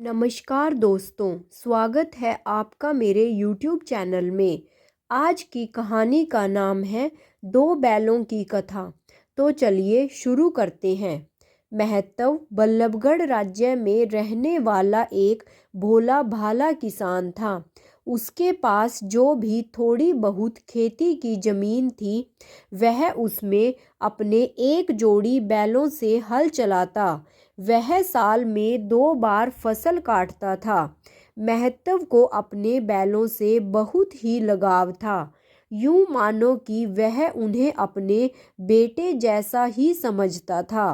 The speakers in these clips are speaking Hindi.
नमस्कार दोस्तों, स्वागत है आपका मेरे YouTube चैनल में। आज की कहानी का नाम है दो बैलों की कथा। तो चलिए शुरू करते हैं। महत्व बल्लभगढ़ राज्य में रहने वाला एक भोला भाला किसान था। उसके पास जो भी थोड़ी बहुत खेती की जमीन थी, वह उसमें अपने एक जोड़ी बैलों से हल चलाता। वह साल में 2 बार फसल काटता था। महत्व को अपने बैलों से बहुत ही लगाव था। यूं मानो कि वह उन्हें अपने बेटे जैसा ही समझता था।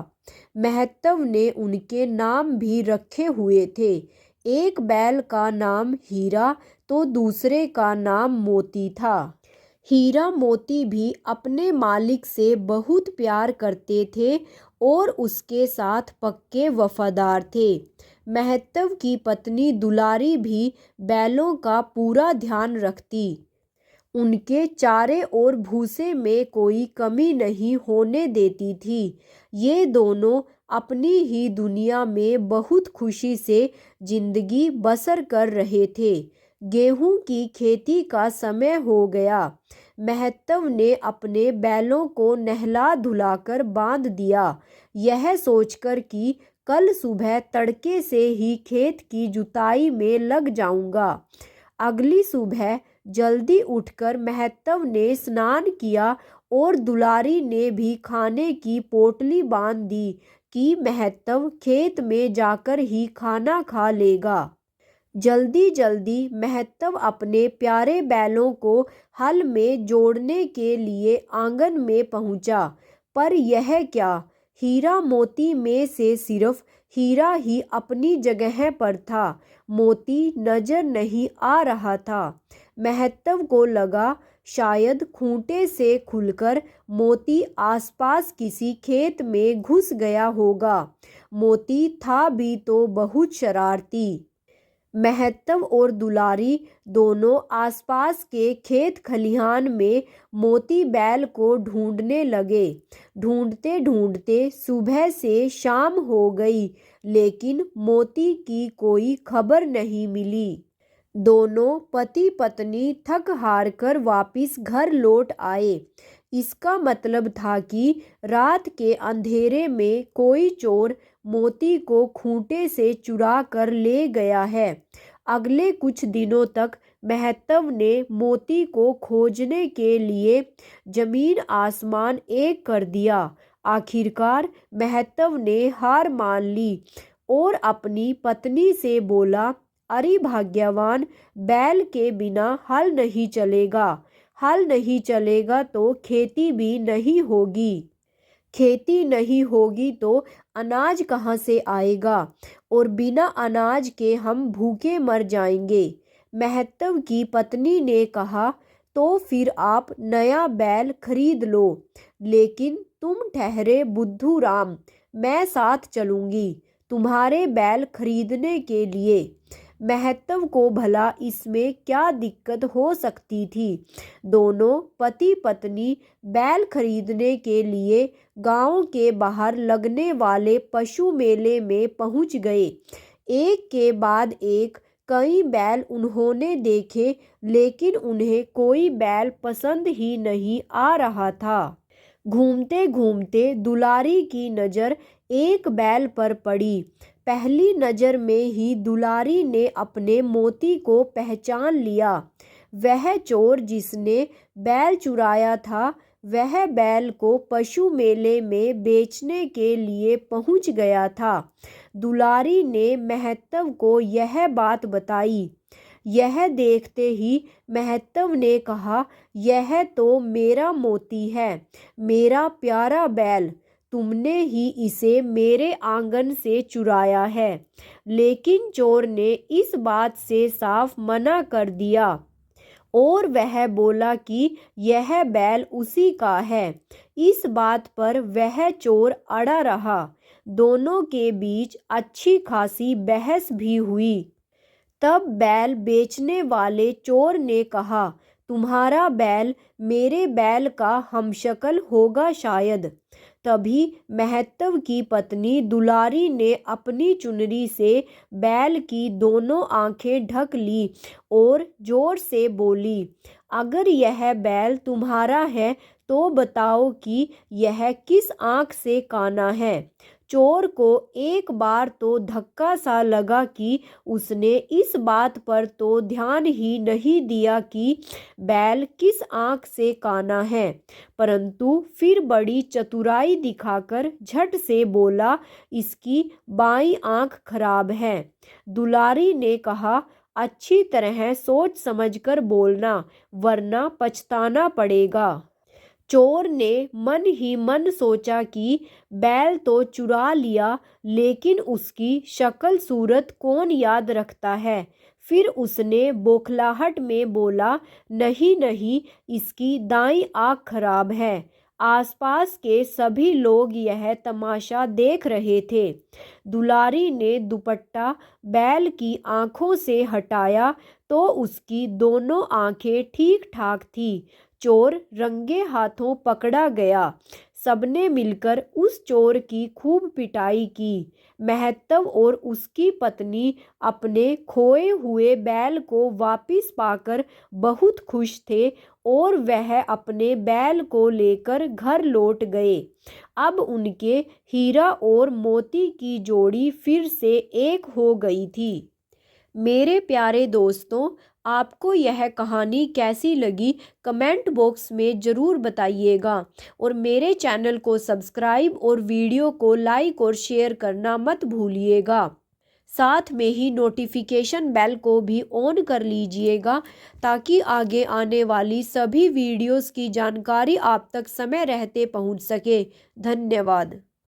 महत्व ने उनके नाम भी रखे हुए थे। एक बैल का नाम हीरा तो दूसरे का नाम मोती था। हीरा मोती भी अपने मालिक से बहुत प्यार करते थे और उसके साथ पक्के वफादार थे। महत्व की पत्नी दुलारी भी बैलों का पूरा ध्यान रखती। उनके चारे और भूसे में कोई कमी नहीं होने देती थी। ये दोनों अपनी ही दुनिया में बहुत खुशी से जिंदगी बसर कर रहे थे। गेहूं की खेती का समय हो गया। महत्व ने अपने बैलों को नहला धुलाकर बांध दिया, यह सोचकर कि कल सुबह तड़के से ही खेत की जुताई में लग जाऊंगा। अगली सुबह जल्दी उठकर महत्व ने स्नान किया और दुलारी ने भी खाने की पोटली बांध दी कि महत्व खेत में जाकर ही खाना खा लेगा। जल्दी जल्दी महत्व अपने प्यारे बैलों को हल में जोड़ने के लिए आंगन में पहुंचा। पर यह क्या, हीरा मोती में से सिर्फ हीरा ही अपनी जगह पर था। मोती नजर नहीं आ रहा था। महत्व को लगा शायद खूंटे से खुलकर मोती आसपास किसी खेत में घुस गया होगा। मोती था भी तो बहुत शरारती। महत्व और दुलारी दोनों आसपास के खेत खलिहान में मोती बैल को ढूंढने लगे। ढूंढते ढूंढते सुबह से शाम हो गई, लेकिन मोती की कोई खबर नहीं मिली। दोनों पति पत्नी थक हार कर वापिस घर लौट आए। इसका मतलब था कि रात के अंधेरे में कोई चोर मोती को खूंटे से चुरा कर ले गया है। अगले कुछ दिनों तक महत्व ने मोती को खोजने के लिए जमीन आसमान एक कर दिया। आखिरकार महत्व ने हार मान ली और अपनी पत्नी से बोला, अरे भाग्यवान, बैल के बिना हल नहीं चलेगा। हल नहीं चलेगा तो खेती भी नहीं होगी। खेती नहीं होगी तो अनाज कहाँ से आएगा, और बिना अनाज के हम भूखे मर जाएंगे। महत्व की पत्नी ने कहा, तो फिर आप नया बैल खरीद लो, लेकिन तुम ठहरे बुद्धू राम, मैं साथ चलूंगी तुम्हारे बैल खरीदने के लिए। महत्व को भला इसमें क्या दिक्कत हो सकती थी। दोनों पति पत्नी बैल खरीदने के लिए गांव के बाहर लगने वाले पशु मेले में पहुंच गए। एक के बाद एक कई बैल उन्होंने देखे, लेकिन उन्हें कोई बैल पसंद ही नहीं आ रहा था। घूमते घूमते दुलारी की नज़र एक बैल पर पड़ी। पहली नज़र में ही दुलारी ने अपने मोती को पहचान लिया। वह चोर जिसने बैल चुराया था, वह बैल को पशु मेले में बेचने के लिए पहुंच गया था। दुलारी ने महत्व को यह बात बताई। यह देखते ही महत्व ने कहा, यह तो मेरा मोती है, मेरा प्यारा बैल। तुमने ही इसे मेरे आंगन से चुराया है। लेकिन चोर ने इस बात से साफ मना कर दिया और वह बोला कि यह बैल उसी का है। इस बात पर वह चोर अड़ा रहा। दोनों के बीच अच्छी खासी बहस भी हुई। तब बैल बेचने वाले चोर ने कहा, तुम्हारा बैल मेरे बैल का हमशक्ल होगा शायद। तभी महतव की पत्नी दुलारी ने अपनी चुनरी से बैल की दोनों आंखें ढक ली और जोर से बोली, अगर यह बैल तुम्हारा है तो बताओ कि यह किस आंख से काना है। चोर को एक बार तो धक्का सा लगा कि उसने इस बात पर तो ध्यान ही नहीं दिया कि बैल किस आंख से काना है, परंतु फिर बड़ी चतुराई दिखाकर झट से बोला, इसकी बाईं आंख खराब है। दुलारी ने कहा, अच्छी तरह सोच समझकर बोलना, वरना पछताना पड़ेगा। चोर ने मन ही मन सोचा कि बैल तो चुरा लिया, लेकिन उसकी शक्ल सूरत कौन याद रखता है। फिर उसने बौखलाहट में बोला, नहीं नहीं, इसकी दाईं आंख खराब है। आसपास के सभी लोग यह तमाशा देख रहे थे। दुलारी ने दुपट्टा बैल की आंखों से हटाया तो उसकी दोनों आंखें ठीक ठाक थी। चोर रंगे हाथों पकड़ा गया। सबने मिलकर उस चोर की खूब पिटाई की। महतव और उसकी पत्नी अपने खोए हुए बैल को वापस पाकर बहुत खुश थे और वह अपने बैल को लेकर घर लौट गए। अब उनके हीरा और मोती की जोड़ी फिर से एक हो गई थी। मेरे प्यारे दोस्तों, आपको यह कहानी कैसी लगी कमेंट बॉक्स में ज़रूर बताइएगा और मेरे चैनल को सब्सक्राइब और वीडियो को लाइक और शेयर करना मत भूलिएगा। साथ में ही नोटिफिकेशन बेल को भी ऑन कर लीजिएगा ताकि आगे आने वाली सभी वीडियोस की जानकारी आप तक समय रहते पहुंच सके। धन्यवाद।